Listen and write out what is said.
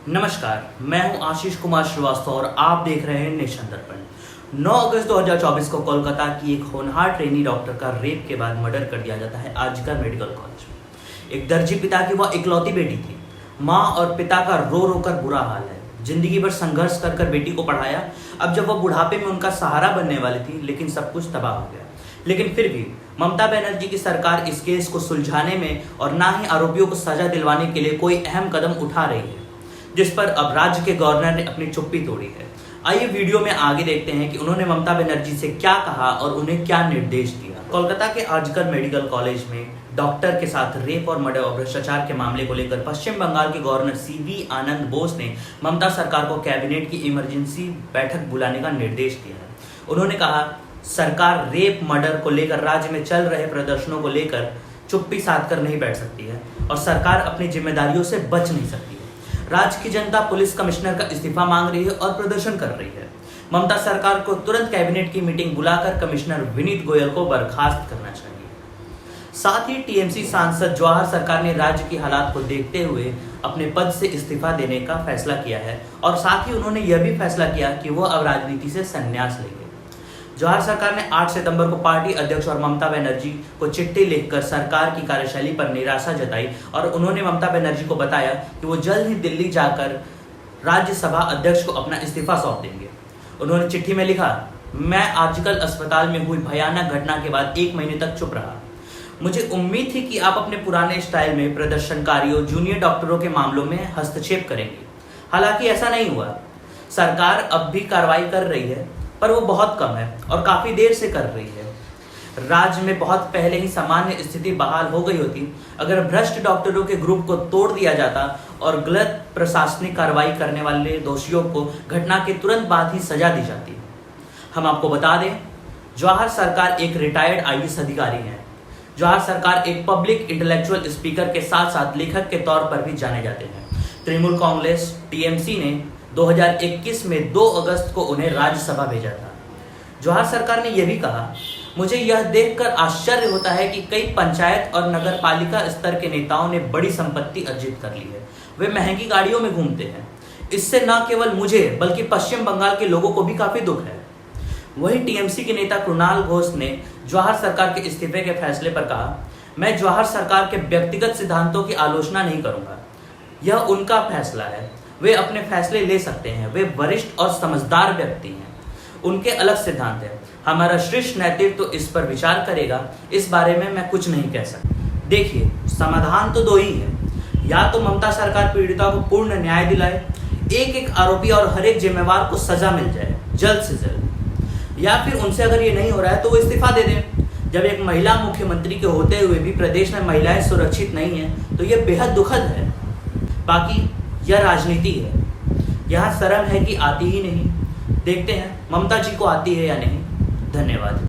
नमस्कार, मैं हूं आशीष कुमार श्रीवास्तव और आप देख रहे हैं नेशन दर्पण। 9 अगस्त 2024 को कोलकाता की एक होनहार ट्रेनी डॉक्टर का रेप के बाद मर्डर कर दिया जाता है आजकर मेडिकल कॉलेज में। एक दर्जी पिता की वह इकलौती बेटी थी। माँ और पिता का रो रो कर बुरा हाल है। जिंदगी भर संघर्ष कर कर बेटी को पढ़ाया। अब जब वह बुढ़ापे में उनका सहारा बनने वाली थी, लेकिन सब कुछ तबाह हो गया। लेकिन फिर भी ममता बनर्जी की सरकार इस केस को सुलझाने में और ना ही आरोपियों को सजा दिलवाने के लिए कोई अहम कदम उठा रही है, जिस पर अब राज्य के गवर्नर ने अपनी चुप्पी तोड़ी है। आइए वीडियो में आगे देखते हैं कि उन्होंने ममता बनर्जी से क्या कहा और उन्हें क्या निर्देश दिया। कोलकाता के आजकर मेडिकल कॉलेज में डॉक्टर के साथ रेप और मर्डर और भ्रष्टाचार के मामले को लेकर पश्चिम बंगाल के गवर्नर CV आनंद बोस ने ममता सरकार को कैबिनेट की इमरजेंसी बैठक बुलाने का निर्देश दिया है। उन्होंने कहा, सरकार रेप मर्डर को लेकर राज्य में चल रहे प्रदर्शनों को लेकर चुप्पी साध कर नहीं बैठ सकती है और सरकार अपनी जिम्मेदारियों से बच नहीं सकती है। राज्य की जनता पुलिस कमिश्नर का इस्तीफा मांग रही है और प्रदर्शन कर रही है। ममता सरकार को तुरंत कैबिनेट की मीटिंग बुलाकर कमिश्नर विनीत गोयल को बर्खास्त करना चाहिए। साथ ही TMC सांसद जवाहर सरकार ने राज्य की हालात को देखते हुए अपने पद से इस्तीफा देने का फैसला किया है और साथ ही उन्होंने यह भी फैसला किया कि वह अब राजनीति से संन्यास लेंगे। जवाहर सरकार ने 8 सितंबर को पार्टी अध्यक्ष और ममता बनर्जी को चिट्ठी लिखकर सरकार की कार्यशैली पर निराशा जताई और उन्होंने ममता बनर्जी को बताया कि वो जल्द ही दिल्ली जाकर राज्यसभा अध्यक्ष को अपना इस्तीफा सौंप देंगे। उन्होंने चिट्ठी में लिखा, मैं आजकल अस्पताल में हुई भयानक घटना के बाद 1 महीने तक चुप रहा। मुझे उम्मीद थी कि आप अपने पुराने स्टाइल में प्रदर्शनकारियों, जूनियर डॉक्टरों के मामलों में हस्तक्षेप करेंगे। हालांकि ऐसा नहीं हुआ। सरकार अब भी कार्रवाई कर रही है, पर वो बहुत कम है और काफी देर से कर रही है। राज्य में बहुत पहले ही सामान्य स्थिति बहाल हो गई होती अगर भ्रष्ट डॉक्टरों के ग्रुप को तोड़ दिया जाता और गलत प्रशासनिक कार्रवाई करने वाले दोषियों को घटना के तुरंत बाद ही सजा दी जाती। हम आपको बता दें, जवाहर सरकार एक रिटायर्ड IAS अधिकारी हैं। जवाहर सरकार एक पब्लिक इंटेलेक्चुअल स्पीकर के साथ साथ लेखक के तौर पर भी जाने जाते हैं। तृणमूल कांग्रेस TMC ने 2021 में 2 अगस्त को उन्हें राज्यसभा भेजा था। जवाहर सरकार ने यह भी कहा, मुझे यह देखकर आश्चर्य होता है कि कई पंचायत और नगर पालिका स्तर के नेताओं ने बड़ी संपत्ति अर्जित कर ली है। वे महंगी गाड़ियों में घूमते हैं। इससे न केवल मुझे बल्कि पश्चिम बंगाल के लोगों को भी काफी दुख है। वहीं TMC के नेता कृणाल घोष ने जवाहर सरकार के इस्तीफे के फैसले पर कहा, मैं जवाहर सरकार के व्यक्तिगत सिद्धांतों की आलोचना नहीं करूंगा। यह उनका फैसला है, वे अपने फैसले ले सकते हैं। वे वरिष्ठ और समझदार व्यक्ति हैं, उनके अलग सिद्धांत हैं। हमारा शीर्ष नेतृत्व तो इस पर विचार करेगा। इस बारे में मैं कुछ नहीं कह सकता। देखिए, समाधान तो 2 ही है। या तो ममता सरकार पीड़िता को पूर्ण न्याय दिलाए, एक आरोपी और हर एक जिम्मेवार को सजा मिल जाए जल्द से जल्द, या फिर उनसे अगर ये नहीं हो रहा है तो वो इस्तीफा दे दें। जब एक महिला मुख्यमंत्री के होते हुए भी प्रदेश में महिलाएं सुरक्षित नहीं है तो ये बेहद दुखद है। बाकी यह राजनीति है, यहाँ शर्म है कि आती ही नहीं। देखते हैं ममता जी को आती है या नहीं। धन्यवाद।